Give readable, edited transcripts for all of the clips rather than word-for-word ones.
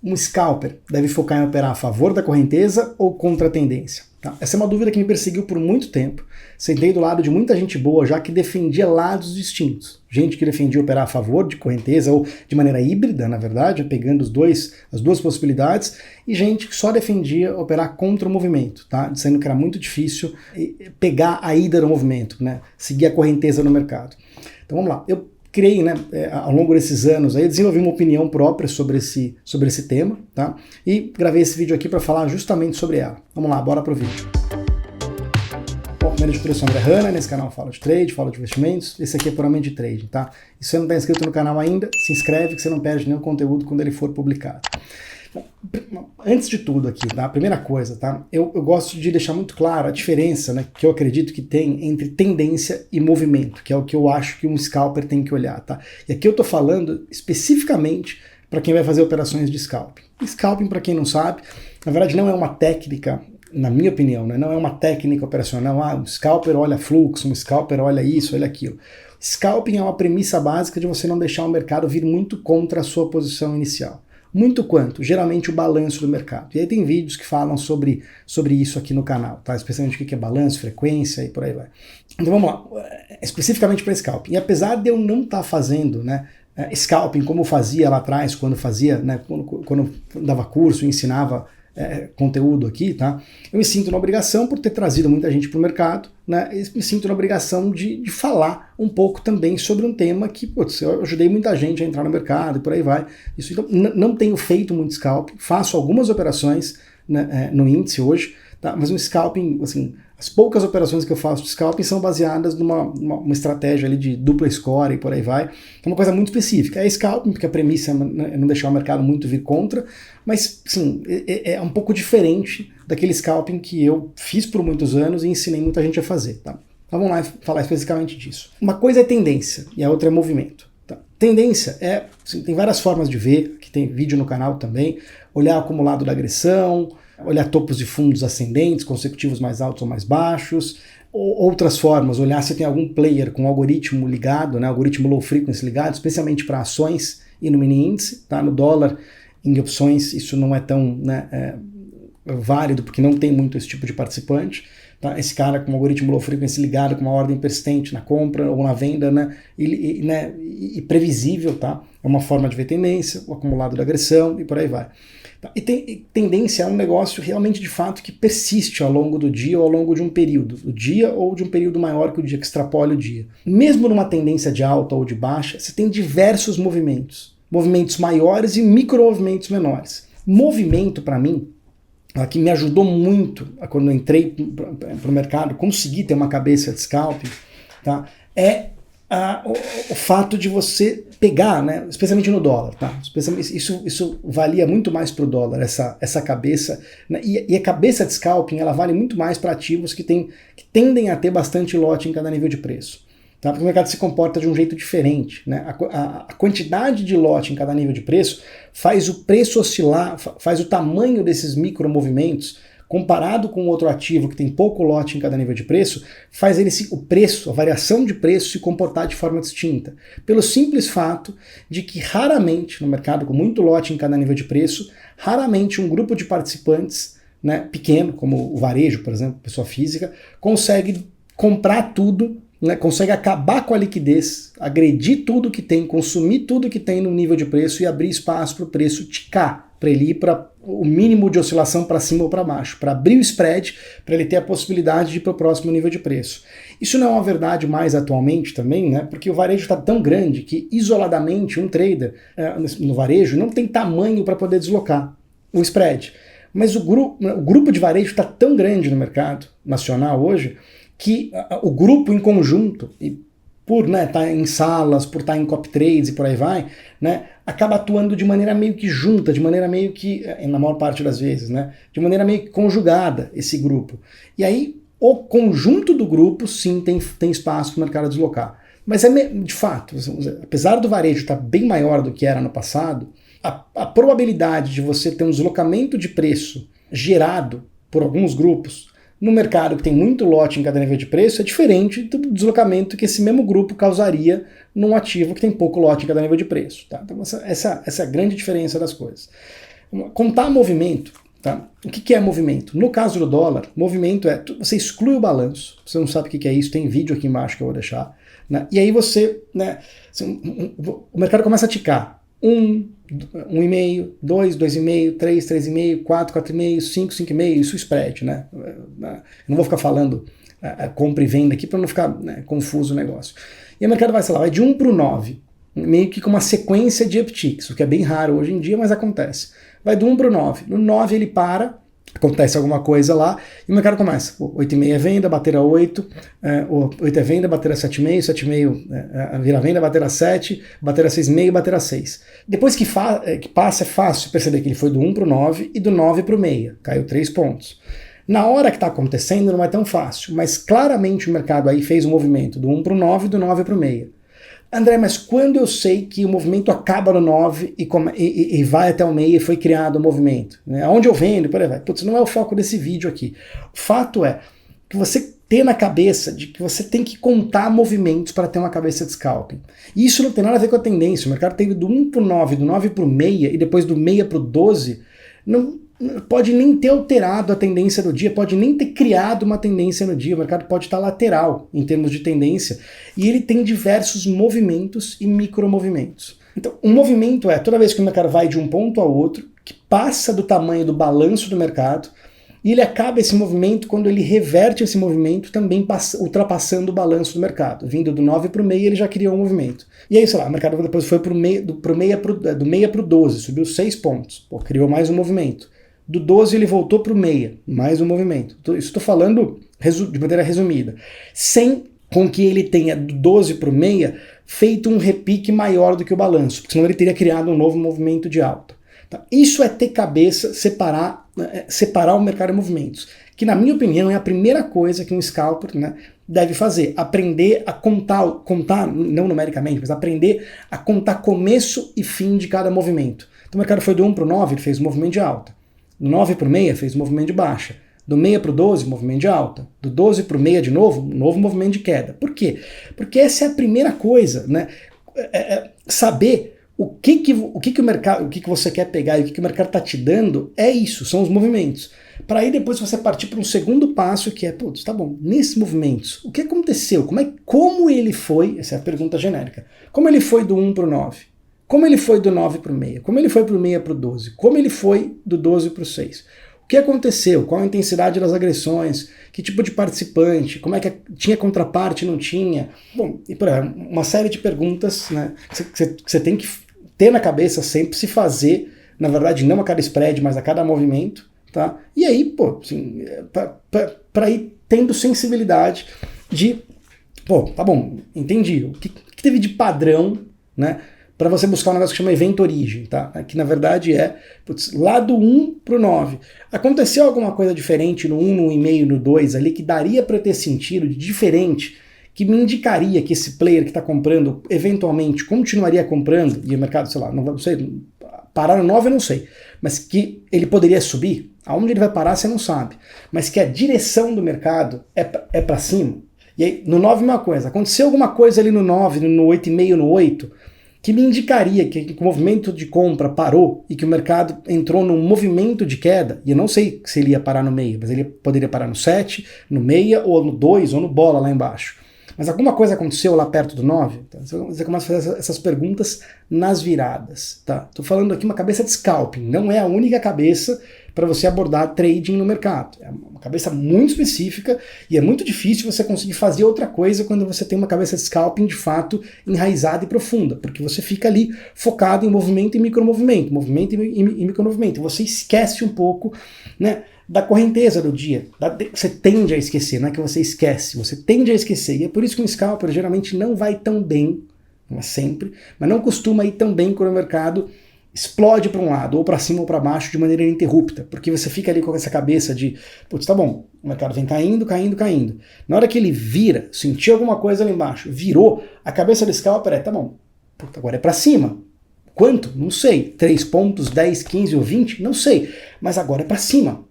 Um scalper deve focar em operar a favor da correnteza ou contra a tendência? Tá? Essa é uma dúvida que me perseguiu por muito tempo. Sentei do lado de muita gente boa já que defendia lados distintos. Gente que defendia operar a favor de correnteza ou de maneira híbrida, na verdade, pegando as duas possibilidades, e gente que só defendia operar contra o movimento, tá? Dizendo que era muito difícil pegar a ida do movimento, né? Seguir a correnteza no mercado. Então vamos lá. Eu criei, né, ao longo desses anos, aí, desenvolvi uma opinião própria sobre esse tema, tá? E gravei esse vídeo aqui para falar justamente sobre ela. Vamos lá, bora pro vídeo. Bom, primeiro de tudo, eu sou o André Hanna, nesse canal eu falo de trade, falo de investimentos, esse aqui é puramente de trading, tá? E se você não está inscrito no canal ainda, se inscreve que você não perde nenhum conteúdo quando ele for publicado. Bom, antes de tudo aqui, tá? A primeira coisa, tá? Eu gosto de deixar muito claro a diferença, né, que eu acredito que tem entre tendência e movimento, que é o que eu acho que um scalper tem que olhar, tá? E aqui eu tô falando especificamente para quem vai fazer operações de scalping. Scalping, para quem não sabe, na verdade não é uma técnica, na minha opinião, né, não é uma técnica operacional. Um scalper olha fluxo, um scalper olha isso, olha aquilo. Scalping é uma premissa básica de você não deixar o mercado vir muito contra a sua posição inicial. Muito quanto? Geralmente o balanço do mercado. E aí tem vídeos que falam sobre isso aqui no canal, tá? Especialmente o que é balanço, frequência e por aí vai. Então vamos lá, especificamente para scalping. E apesar de eu não estar fazendo, né, scalping como eu fazia lá atrás, quando fazia, né, quando dava curso e ensinava conteúdo aqui, tá? Eu me sinto na obrigação, por ter trazido muita gente para o mercado, né? Eu me sinto na obrigação de falar um pouco também sobre um tema que, putz, eu ajudei muita gente a entrar no mercado e por aí vai. Isso, então, não tenho feito muito scalping, faço algumas operações, né, no índice hoje, tá? Mas um scalping, assim, as poucas operações que eu faço de scalping são baseadas numa estratégia ali de dupla score e por aí vai. É uma coisa muito específica. É scalping, porque a premissa é não deixar o mercado muito vir contra, mas, sim, é um pouco diferente daquele scalping que eu fiz por muitos anos e ensinei muita gente a fazer, tá? Então vamos lá falar especificamente disso. Uma coisa é tendência e a outra é movimento. Tá? Tendência assim, tem várias formas de ver, que tem vídeo no canal também, olhar o acumulado da agressão, olhar topos de fundos ascendentes, consecutivos mais altos ou mais baixos, ou outras formas, olhar se tem algum player com algoritmo ligado, né, algoritmo low frequency ligado, especialmente para ações e no mini índice, tá? No dólar, em opções, isso não é tão, né, válido, porque não tem muito esse tipo de participante. Tá? Esse cara com um algoritmo low frequency ligado com uma ordem persistente na compra ou na venda, né, e previsível, tá? É uma forma de ver tendência, o acumulado da agressão e por aí vai. E tendência é um negócio realmente de fato que persiste ao longo do dia ou ao longo de um período, do dia ou de um período maior que o dia, que extrapola o dia. Mesmo numa tendência de alta ou de baixa, você tem diversos movimentos. Movimentos maiores e micromovimentos menores. Movimento, para mim, que me ajudou muito quando eu entrei para o mercado, consegui ter uma cabeça de scalping, tá? O fato de você pegar, né, especialmente no dólar, tá? Isso valia muito mais para o dólar, essa cabeça, né? E a cabeça de scalping ela vale muito mais para ativos que tendem a ter bastante lote em cada nível de preço. Tá? Porque o mercado se comporta de um jeito diferente, né? A quantidade de lote em cada nível de preço faz o preço oscilar, faz o tamanho desses micromovimentos, comparado com outro ativo que tem pouco lote em cada nível de preço, faz o preço, a variação de preço se comportar de forma distinta. Pelo simples fato de que raramente, no mercado com muito lote em cada nível de preço, raramente um grupo de participantes, né, pequeno, como o varejo, por exemplo, pessoa física, consegue comprar tudo, né, consegue acabar com a liquidez, agredir tudo que tem, consumir tudo que tem no nível de preço e abrir espaço para o preço ticar, para ele ir para o mínimo de oscilação para cima ou para baixo, para abrir o spread, para ele ter a possibilidade de ir para o próximo nível de preço. Isso não é uma verdade mais atualmente também, né? Porque o varejo está tão grande que isoladamente um trader no varejo não tem tamanho para poder deslocar o spread. Mas o grupo de varejo está tão grande no mercado nacional hoje que o grupo em conjunto, e por estar em salas, por estar em copy trades e por aí vai, né, acaba atuando de maneira meio que junta, de maneira meio que, na maior parte das vezes, né, de maneira meio que conjugada esse grupo. E aí o conjunto do grupo sim tem espaço para o mercado deslocar. Mas de fato, apesar do varejo estar bem maior do que era no passado, a probabilidade de você ter um deslocamento de preço gerado por alguns grupos no mercado que tem muito lote em cada nível de preço é diferente do deslocamento que esse mesmo grupo causaria num ativo que tem pouco lote em cada nível de preço. Tá? Então essa é a grande diferença das coisas. contar movimento, tá? O que é movimento? No caso do dólar, movimento é, você exclui o balanço, você não sabe o que é isso, tem vídeo aqui embaixo que eu vou deixar, né? E aí você, né, o mercado começa a ticar, 1,5, 2, 2,5, 3, 3,5, 4, 4,5, 5, 5,5, isso spread, né? Eu não vou ficar falando compra e venda aqui para não ficar, né, confuso o negócio. E o mercado vai, sei lá, vai de 1 para o 9, meio que com uma sequência de upticks, o que é bem raro hoje em dia, mas acontece. Vai do 1 para o 9. No 9 ele para, acontece alguma coisa lá, e o mercado começa. 8,5 é venda, bater a 8, 8 é venda, bater a 7,5, 7,5 vira venda, bater a 7, bater a 6,5, bater a 6. Depois que passa, é fácil perceber que ele foi do 1 para o 9 e do 9 para o meia, caiu 3 pontos. Na hora que está acontecendo não é tão fácil, mas claramente o mercado aí fez um movimento do 1 para o 9 e do 9 para o meia. André, mas quando eu sei que o movimento acaba no 9 e vai até o meio e foi criado o movimento? Né? Aonde eu vendo, por aí vai. Putz, não é o foco desse vídeo aqui. O fato é que você ter na cabeça de que você tem que contar movimentos para ter uma cabeça de scalping. E isso não tem nada a ver com a tendência. O mercado teve do 1 para o 9, do 9 para o meia e depois do meia para o 12. Não pode nem ter alterado a tendência do dia, pode nem ter criado uma tendência no dia, o mercado pode estar lateral em termos de tendência, e ele tem diversos movimentos e micromovimentos. Então, um movimento é toda vez que o mercado vai de um ponto ao outro, que passa do tamanho do balanço do mercado, e ele acaba esse movimento quando ele reverte esse movimento, também ultrapassando o balanço do mercado. Vindo do 9 para o meia, ele já criou um movimento. E aí, sei lá, o mercado depois foi do meia para o 12, subiu 6 pontos, pô, criou mais um movimento. Do 12 ele voltou para o meia, mais um movimento. Isso estou falando de maneira resumida. Sem com que ele tenha do 12 para o meia feito um repique maior do que o balanço, porque senão ele teria criado um novo movimento de alta. Tá? Isso é ter cabeça, separar o mercado em movimentos, que na minha opinião é a primeira coisa que um scalper, né, deve fazer. Aprender a contar, não numericamente, mas aprender a contar começo e fim de cada movimento. Então o mercado foi do 1 para o 9, ele fez um movimento de alta. Do 9 para o meia fez um movimento de baixa. Do meia para o 12, movimento de alta. Do 12 para o meia de novo, um novo movimento de queda. Por quê? Porque essa é a primeira coisa, né? Saber o que o mercado, o que você quer pegar e o que o mercado está te dando, é isso, são os movimentos. Para aí depois você partir para um segundo passo que é, putz, tá bom, nesses movimentos, o que aconteceu? Como ele foi, essa é a pergunta genérica, como ele foi do 1 para o 9? Como ele foi do 9 para o meia? Como ele foi do meia para o 12? Como ele foi do 12 para o 6? O que aconteceu? Qual a intensidade das agressões? Que tipo de participante? Como é que tinha contraparte, não tinha? Bom, e por aí, uma série de perguntas, né, que você tem que ter na cabeça sempre, se fazer, na verdade, não a cada spread, mas a cada movimento, tá? E aí, pô, assim, para ir tendo sensibilidade de, pô, tá bom, entendi. O que teve de padrão, né? Para você buscar um negócio que chama evento origem, tá? Que na verdade é, putz, lá do 1 para o 9. Aconteceu alguma coisa diferente no 1, no 1,5, no 2 ali, que daria para ter sentido de diferente, que me indicaria que esse player que está comprando, eventualmente, continuaria comprando, e o mercado, sei lá, não sei, parar no 9 eu não sei, mas que ele poderia subir, aonde ele vai parar você não sabe, mas que a direção do mercado é para cima. E aí, no 9 uma coisa, aconteceu alguma coisa ali no 9, no 8,5, no 8, que me indicaria que o movimento de compra parou e que o mercado entrou num movimento de queda, e eu não sei se ele ia parar no meio, mas ele poderia parar no 7, no meia, ou no 2, ou no bola lá embaixo. Mas alguma coisa aconteceu lá perto do 9? Tá? Você começa a fazer essas perguntas nas viradas. Tá? Tô falando aqui uma cabeça de scalping, não é a única cabeça para você abordar trading no mercado. É uma cabeça muito específica e é muito difícil você conseguir fazer outra coisa quando você tem uma cabeça de scalping de fato enraizada e profunda, porque você fica ali focado em movimento e micromovimento, movimento e micromovimento. Você esquece um pouco, né, da correnteza do dia. Você tende a esquecer, não é que você esquece, você tende a esquecer. E é por isso que um scalper geralmente não vai tão bem, não é sempre, mas não costuma ir tão bem quando o mercado explode para um lado, ou para cima ou para baixo de maneira ininterrupta, porque você fica ali com essa cabeça de, putz, tá bom, o mercado vem caindo, caindo, caindo. Na hora que ele vira, sentiu alguma coisa ali embaixo, virou, a cabeça do scalper tá bom, puta, agora é para cima. Quanto? Não sei. 3 pontos, 10, 15 ou 20? Não sei. Mas agora é para cima.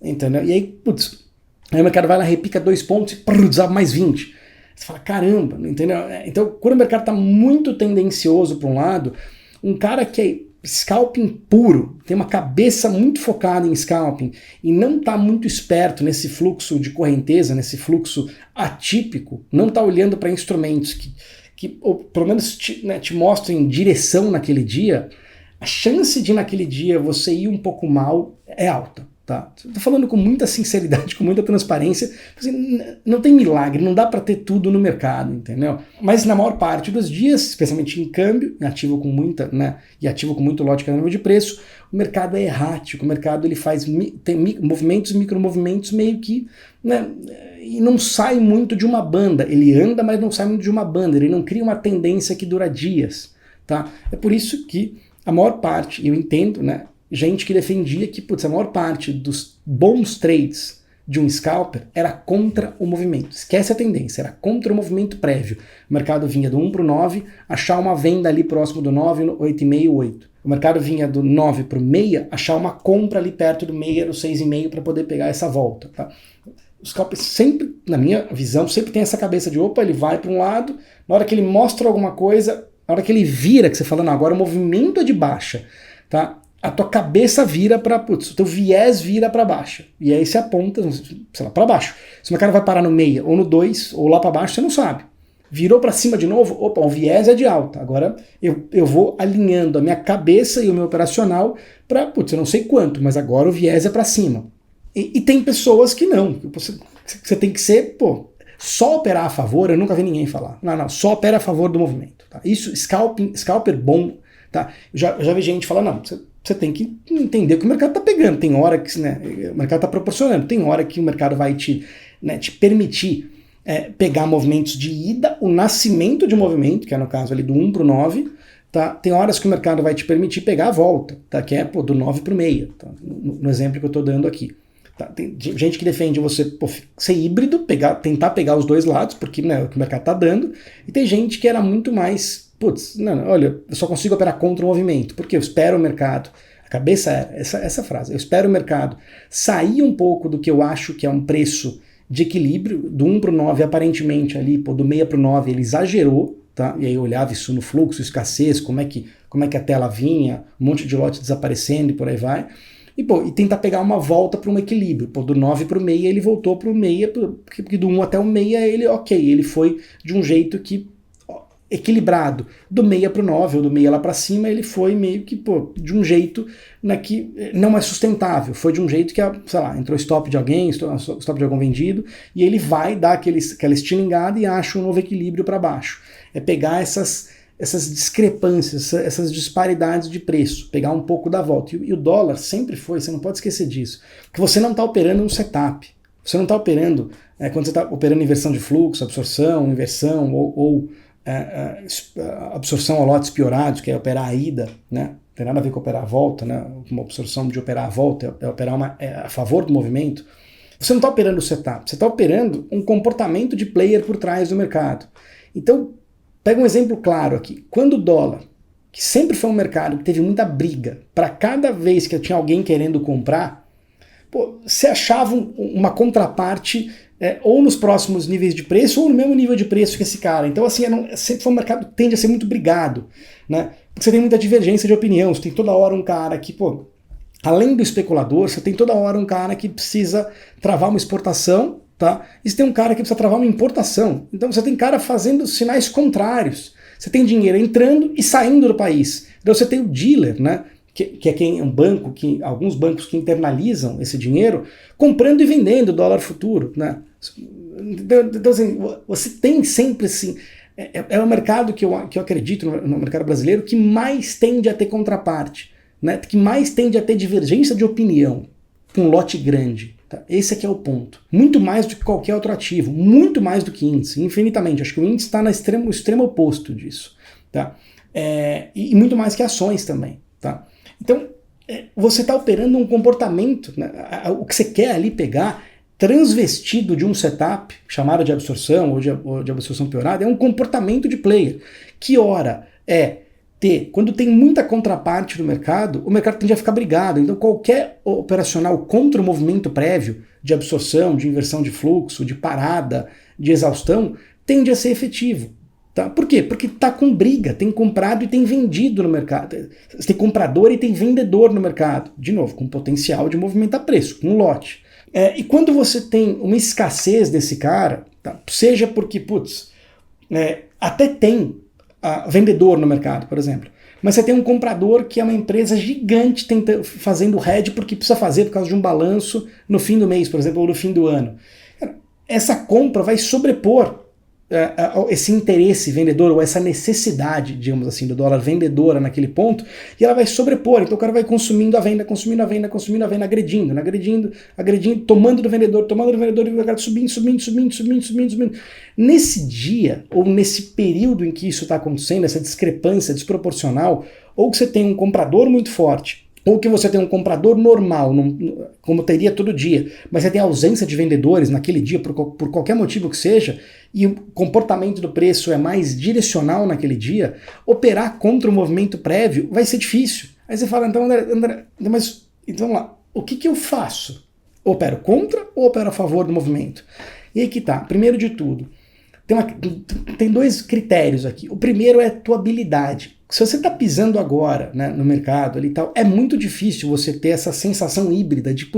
Entendeu? E aí, putz, aí o mercado vai lá, repica 2 pontos e desaba mais 20. Você fala, caramba, entendeu? Então, quando o mercado está muito tendencioso para um lado, um cara que scalping puro, tem uma cabeça muito focada em scalping e não está muito esperto nesse fluxo de correnteza, nesse fluxo atípico, não está olhando para instrumentos que ou, pelo menos te mostrem direção naquele dia, a chance de naquele dia você ir um pouco mal é alta. Tá? Tô falando com muita sinceridade, com muita transparência, assim, não tem milagre, não dá para ter tudo no mercado, entendeu? Mas na maior parte dos dias, especialmente em câmbio, ativo com muita, né, e ativo com muito lote nível de preço, o mercado é errático, o mercado ele faz tem movimentos, micromovimentos meio que, né, e não sai muito de uma banda, ele anda, mas não sai muito de uma banda, ele não cria uma tendência que dura dias, tá? É por isso que a maior parte, eu entendo, né, gente que defendia que, putz, a maior parte dos bons trades de um scalper era contra o movimento. Esquece a tendência, era contra o movimento prévio. O mercado vinha do 1 para o 9, achar uma venda ali próximo do 9, 8,5, 8. O mercado vinha do 9 para o meia, achar uma compra ali perto do meia, do 6,5, para poder pegar essa volta. Tá? Os scalpers sempre, na minha visão, sempre tem essa cabeça de, opa, ele vai para um lado, na hora que ele mostra alguma coisa, na hora que ele vira, que você fala, não, agora o movimento é de baixa, tá? A tua cabeça vira para, putz, o teu viés vira para baixo. E aí você aponta, sei lá, para baixo. Se o mercado vai parar no meia, ou no 2, ou lá para baixo, você não sabe. Virou para cima de novo, opa, o viés é de alta. Agora eu vou alinhando a minha cabeça e o meu operacional para, putz, eu não sei quanto, mas agora o viés é para cima. E tem pessoas que não. Você tem que ser, só operar a favor, eu nunca vi ninguém falar. Não, só opera a favor do movimento. Tá? Isso, scalper bom, tá? Já vi gente falar, não, você tem que entender o que o mercado está pegando. Tem hora que, né, o mercado está proporcionando, tem hora que o mercado vai te permitir pegar movimentos de ida, o nascimento de movimento, que é no caso ali do 1 para o 9, tá? Tem horas que o mercado vai te permitir pegar a volta, tá? Que é do 9 para o meia, tá? No exemplo que eu estou dando aqui. Tá? Tem gente que defende você ser híbrido, tentar pegar os dois lados, porque, né, é o que o mercado está dando, e tem gente que era muito mais, olha, eu só consigo operar contra o movimento, porque eu espero o mercado, a cabeça é essa frase, eu espero o mercado sair um pouco do que eu acho que é um preço de equilíbrio, do 1 para o 9, aparentemente ali, do meia para o 9, ele exagerou, tá? E aí eu olhava isso no fluxo, escassez, como é que a tela vinha, um monte de lote desaparecendo e por aí vai. E tentar pegar uma volta para um equilíbrio. Do 9 para o meia, ele voltou para o meia, porque do 1 até o meia, ele foi de um jeito que equilibrado. Do meia para o 9, ou do meia lá para cima, ele foi meio que, de um jeito que não é sustentável. Foi de um jeito que, sei lá, entrou stop de alguém, stop de algum vendido, e ele vai dar aquela estilingada e acha um novo equilíbrio para baixo. É pegar essas discrepâncias, essas disparidades de preço, pegar um pouco da volta. E o dólar sempre foi, você não pode esquecer disso, que você não está operando um setup. Você não está operando, quando você está operando inversão de fluxo, absorção, inversão ou absorção a lotes piorados, que é operar a ida, né? Não tem nada a ver com operar a volta, né? Uma absorção de operar a volta é operar a favor do movimento. Você não está operando o setup, você está operando um comportamento de player por trás do mercado. Então, pega um exemplo claro aqui. Quando o dólar, que sempre foi um mercado que teve muita briga, para cada vez que tinha alguém querendo comprar, você achava uma contraparte ou nos próximos níveis de preço ou no mesmo nível de preço que esse cara. Então, assim, sempre foi um mercado que tende a ser muito brigado, né? Porque você tem muita divergência de opinião, você tem toda hora um cara que, além do especulador, você tem toda hora um cara que precisa travar uma exportação, tá? E você tem um cara que precisa travar uma importação. Então você tem cara fazendo sinais contrários. Você tem dinheiro entrando e saindo do país. Então você tem o dealer, né? Que é um banco, alguns bancos que internalizam esse dinheiro, comprando e vendendo dólar futuro, né? Então assim, você tem sempre assim. É um mercado que eu acredito, no mercado brasileiro, que mais tende a ter contraparte, né? Que mais tende a ter divergência de opinião com um lote grande. Tá? Esse aqui é o ponto. Muito mais do que qualquer outro ativo, muito mais do que índice, infinitamente. Acho que o índice está no extremo oposto disso. Tá? E muito mais que ações também. Tá? Então, você está operando um comportamento, né? O que você quer ali pegar, transvestido de um setup, chamado de absorção ou de absorção piorada, é um comportamento de player. Que ora quando tem muita contraparte no mercado, o mercado tende a ficar brigado. Então qualquer operacional contra o movimento prévio de absorção, de inversão de fluxo, de parada, de exaustão, tende a ser efetivo. Tá? Por quê? Porque está com briga, tem comprado e tem vendido no mercado. Tem comprador e tem vendedor no mercado. De novo, com potencial de movimentar preço, com lote. E quando você tem uma escassez desse cara, tá? Seja porque, até tem vendedor no mercado, por exemplo, mas você tem um comprador que é uma empresa gigante fazendo hedge porque precisa fazer por causa de um balanço no fim do mês, por exemplo, ou no fim do ano. Essa compra vai sobrepor esse interesse vendedor, ou essa necessidade, digamos assim, do dólar vendedora naquele ponto, e ela vai sobrepor, então o cara vai consumindo a venda, agredindo, tomando do vendedor, e o mercado subindo. Nesse dia, ou nesse período em que isso está acontecendo, essa discrepância desproporcional, ou que você tem um comprador muito forte, ou que você tem um comprador normal, como teria todo dia, mas você tem ausência de vendedores naquele dia, por qualquer motivo que seja, e o comportamento do preço é mais direcional naquele dia, operar contra o movimento prévio vai ser difícil. Aí você fala, então, André, mas então vamos lá, o que eu faço? Opero contra ou opero a favor do movimento? E aí que tá, primeiro de tudo, tem dois critérios aqui. O primeiro é a tua habilidade. Se você está pisando agora, né, no mercado ali e tal, é muito difícil você ter essa sensação híbrida de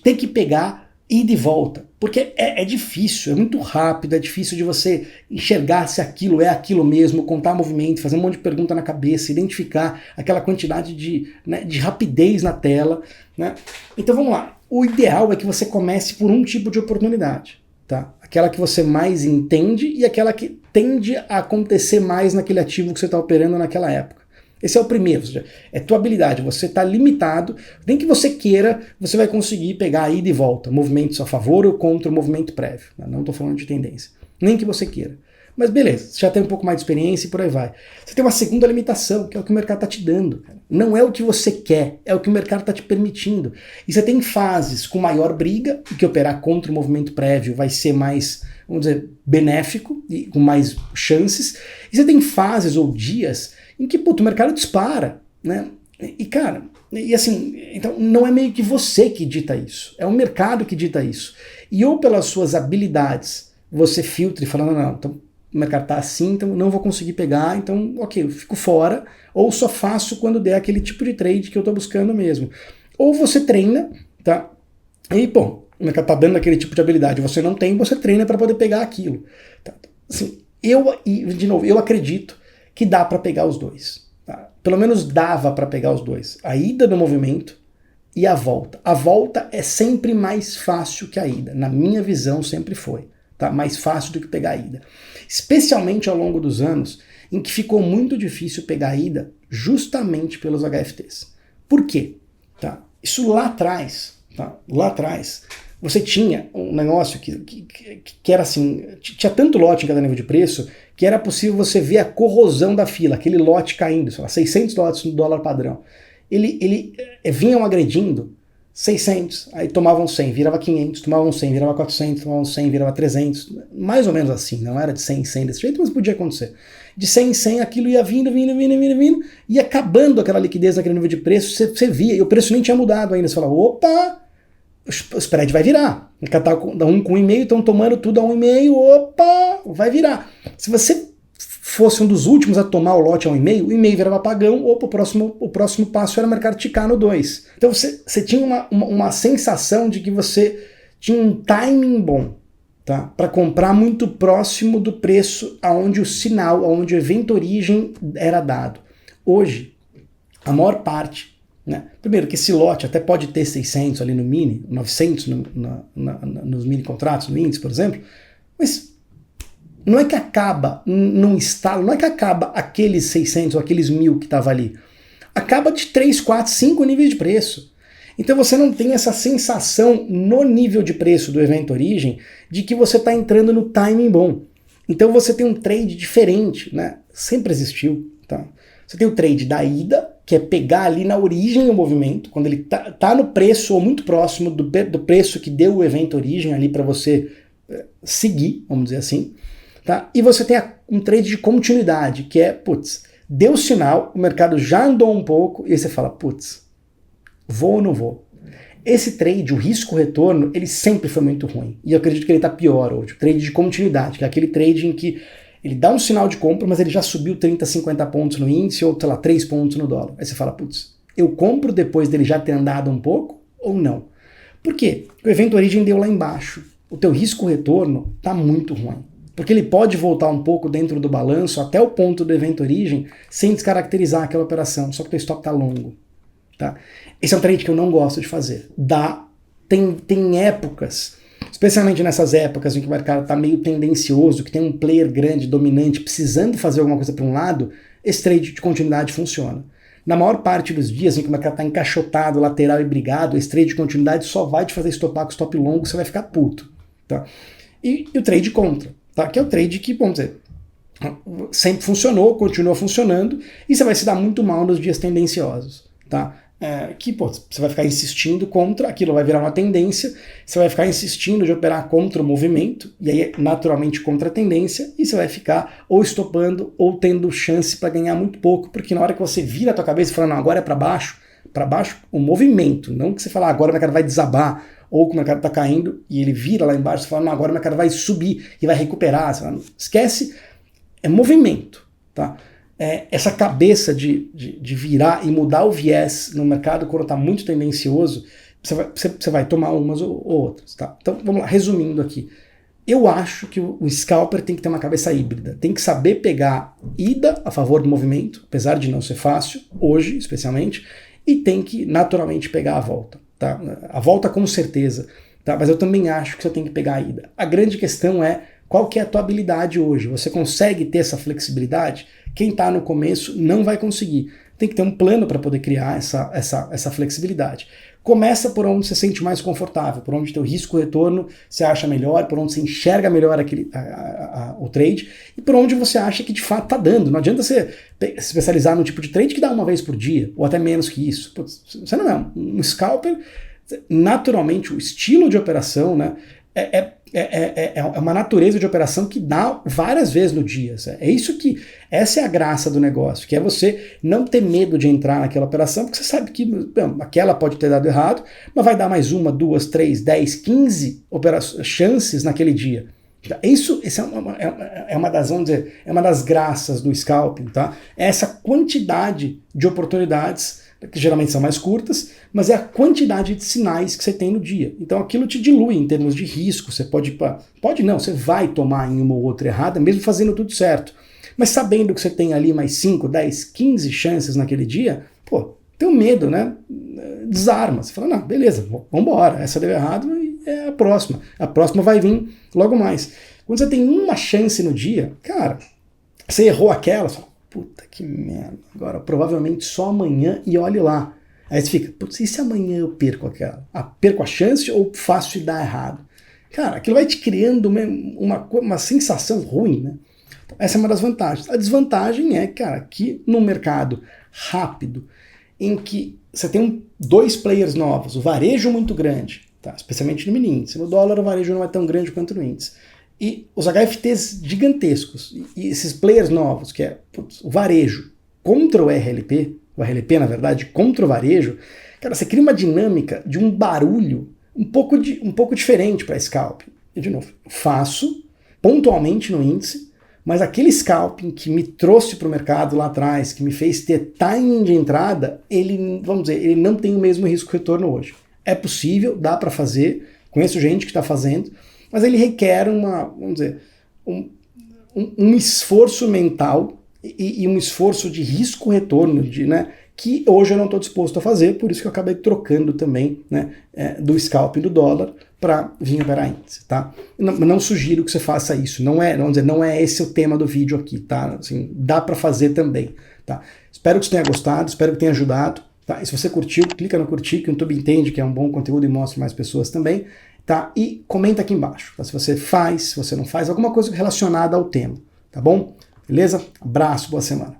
ter que pegar e ir de volta. Porque é difícil, é muito rápido, é difícil de você enxergar se aquilo é aquilo mesmo, contar movimento, fazer um monte de pergunta na cabeça, identificar aquela quantidade de rapidez na tela. Né? Então vamos lá. O ideal é que você comece por um tipo de oportunidade. Tá? Aquela que você mais entende e aquela que tende a acontecer mais naquele ativo que você está operando naquela época. Esse é o primeiro, ou seja, é tua habilidade, você está limitado, nem que você queira, você vai conseguir pegar a ida e volta, movimentos a favor ou contra o movimento prévio. Não estou falando de tendência, nem que você queira. Mas beleza, você já tem um pouco mais de experiência e por aí vai. Você tem uma segunda limitação, que é o que o mercado está te dando. Não é o que você quer, é o que o mercado está te permitindo. E você tem fases com maior briga, que operar contra o movimento prévio vai ser mais, vamos dizer, benéfico, e com mais chances. E você tem fases ou dias em que, o mercado dispara, né? E cara, e assim, então não é meio que você que dita isso, é o mercado que dita isso. E ou pelas suas habilidades, você filtra e fala, não, então o mercado tá assim, então não vou conseguir pegar, então ok, eu fico fora, ou só faço quando der aquele tipo de trade que eu tô buscando mesmo. Ou você treina, tá? E, o mercado tá dando aquele tipo de habilidade, você não tem, você treina para poder pegar aquilo. Tá? Assim, eu acredito que dá para pegar os dois. Tá? Pelo menos dava para pegar os dois. A ida do movimento e a volta. A volta é sempre mais fácil que a ida. Na minha visão, sempre foi. Tá? Mais fácil do que pegar a ida. Especialmente ao longo dos anos, em que ficou muito difícil pegar a ida justamente pelos HFTs. Por quê? Tá? Isso lá atrás, você tinha um negócio que era assim, tinha tanto lote em cada nível de preço, que era possível você ver a corrosão da fila, aquele lote caindo, sei lá, 600 lotes no dólar padrão. Ele vinham agredindo 600, aí tomavam 100, virava 500, tomavam 100, virava 400, tomavam 100, virava 300, mais ou menos assim, não era de 100 em 100 desse jeito, mas podia acontecer. De 100 em 100 aquilo ia vindo, e acabando aquela liquidez naquele nível de preço, você via, e o preço nem tinha mudado ainda, você falava, opa, o spread vai virar, tá um com 1,5, estão tomando tudo a 1,5, opa, vai virar. Se você fosse um dos últimos a tomar o lote a 1,5, o 1,5 virava pagão, opa, o próximo passo era o mercado ticar no 2. Então você tinha uma sensação de que você tinha um timing bom, tá? Para comprar muito próximo do preço aonde o sinal, aonde o evento origem era dado. Hoje, a maior parte, né? Primeiro que esse lote até pode ter 600 ali no mini, 900 nos mini contratos, no índice, por exemplo, mas não é que acaba num estalo, não é que acaba aqueles 600 ou aqueles 1.000 que estava ali. Acaba de 3, 4, 5 níveis de preço. Então você não tem essa sensação no nível de preço do evento origem de que você está entrando no timing bom. Então você tem um trade diferente, né? Sempre existiu, tá? Você tem o trade da ida, que é pegar ali na origem o movimento, quando ele tá no preço ou muito próximo do preço que deu o evento origem ali para você seguir, vamos dizer assim. Tá? E você tem um trade de continuidade, que é, deu sinal, o mercado já andou um pouco, e aí você fala, vou ou não vou? Esse trade, o risco-retorno, ele sempre foi muito ruim. E eu acredito que ele está pior hoje. O trade de continuidade, que é aquele trade em que Ele dá um sinal de compra, mas ele já subiu 30, 50 pontos no índice ou, sei lá, 3 pontos no dólar. Aí você fala, putz, eu compro depois dele já ter andado um pouco ou não? Por quê? Porque o evento origem deu lá embaixo. O teu risco-retorno está muito ruim. Porque ele pode voltar um pouco dentro do balanço até o ponto do evento origem sem descaracterizar aquela operação, só que o teu stop está longo. Tá? Esse é um trade que eu não gosto de fazer. Tem épocas, especialmente nessas épocas em que o mercado está meio tendencioso, que tem um player grande, dominante, precisando fazer alguma coisa para um lado, esse trade de continuidade funciona. Na maior parte dos dias em que o mercado está encaixotado, lateral e brigado, esse trade de continuidade só vai te fazer estopar com stop longo, você vai ficar puto. Tá? E o trade contra, tá? Que é o trade que, vamos dizer, sempre funcionou, continua funcionando, e você vai se dar muito mal nos dias tendenciosos. Tá? Você vai ficar insistindo contra, aquilo vai virar uma tendência, você vai ficar insistindo de operar contra o movimento, e aí naturalmente contra a tendência, e você vai ficar ou estopando ou tendo chance para ganhar muito pouco, porque na hora que você vira a tua cabeça e fala, não, agora é para baixo o movimento, não que você fala, agora o mercado vai desabar, ou que o mercado está caindo e ele vira lá embaixo, você fala, não, agora o mercado vai subir e vai recuperar, você fala, não, esquece, é movimento, tá? Essa cabeça de virar e mudar o viés no mercado quando está muito tendencioso, você vai tomar umas ou outras. Tá? Então, vamos lá, resumindo aqui. Eu acho que o scalper tem que ter uma cabeça híbrida, tem que saber pegar ida a favor do movimento, apesar de não ser fácil, hoje especialmente, e tem que naturalmente pegar a volta. Tá? A volta com certeza, tá? Mas eu também acho que você tem que pegar a ida. A grande questão é qual que é a tua habilidade hoje. Você consegue ter essa flexibilidade? Quem está no começo não vai conseguir. Tem que ter um plano para poder criar essa flexibilidade. Começa por onde você se sente mais confortável, por onde teu risco-retorno você acha melhor, por onde você enxerga melhor o trade e por onde você acha que de fato está dando. Não adianta você se especializar num tipo de trade que dá uma vez por dia, ou até menos que isso. Você não é um scalper. Naturalmente, o estilo de operação, né, é uma natureza de operação que dá várias vezes no dia. Essa é a graça do negócio, que é você não ter medo de entrar naquela operação, porque você sabe que aquela pode ter dado errado, mas vai dar mais 1, 2, 3, 10, 15 chances naquele dia. Isso é uma das, vamos dizer, é uma das graças do scalping, tá? É essa quantidade de oportunidades, que geralmente são mais curtas, mas é a quantidade de sinais que você tem no dia. Então aquilo te dilui em termos de risco. Você você vai tomar em uma ou outra errada, mesmo fazendo tudo certo. Mas sabendo que você tem ali mais 5, 10, 15 chances naquele dia, teu medo, né? Desarma. Você fala, não, beleza, vambora, essa deu errado e é a próxima. A próxima vai vir logo mais. Quando você tem uma chance no dia, cara, você errou aquela, você fala, puta que merda, agora provavelmente só amanhã e olhe lá. Aí você fica, putz, e se amanhã eu perco aquela? Perco a chance ou faço e dá errado? Cara, aquilo vai te criando uma sensação ruim, né? Então, essa é uma das vantagens. A desvantagem é, cara, que no mercado rápido, em que você tem dois players novos, o varejo muito grande, tá? Especialmente no mini índice. No dólar o varejo não é tão grande quanto no índice. E os HFTs gigantescos, e esses players novos, que é o varejo contra o RLP, na verdade, contra o varejo, cara, você cria uma dinâmica de um barulho um pouco diferente para scalping. E, de novo, faço pontualmente no índice, mas aquele scalping que me trouxe para o mercado lá atrás, que me fez ter timing de entrada, ele não tem o mesmo risco-retorno hoje. É possível, dá para fazer, conheço gente que está fazendo, mas ele requer um esforço mental e um esforço de risco-retorno, né, que hoje eu não estou disposto a fazer, por isso que eu acabei trocando também, né, do scalping do dólar para vir operar índice, tá? Não sugiro que você faça isso, não é esse o tema do vídeo aqui, tá? Assim, dá para fazer também, tá? Espero que você tenha gostado, espero que tenha ajudado, tá? E se você curtiu, clica no curtir, que o YouTube entende que é um bom conteúdo e mostra mais pessoas também, tá? E comenta aqui embaixo, tá? Se você faz, se você não faz, alguma coisa relacionada ao tema, tá bom? Beleza? Abraço, boa semana.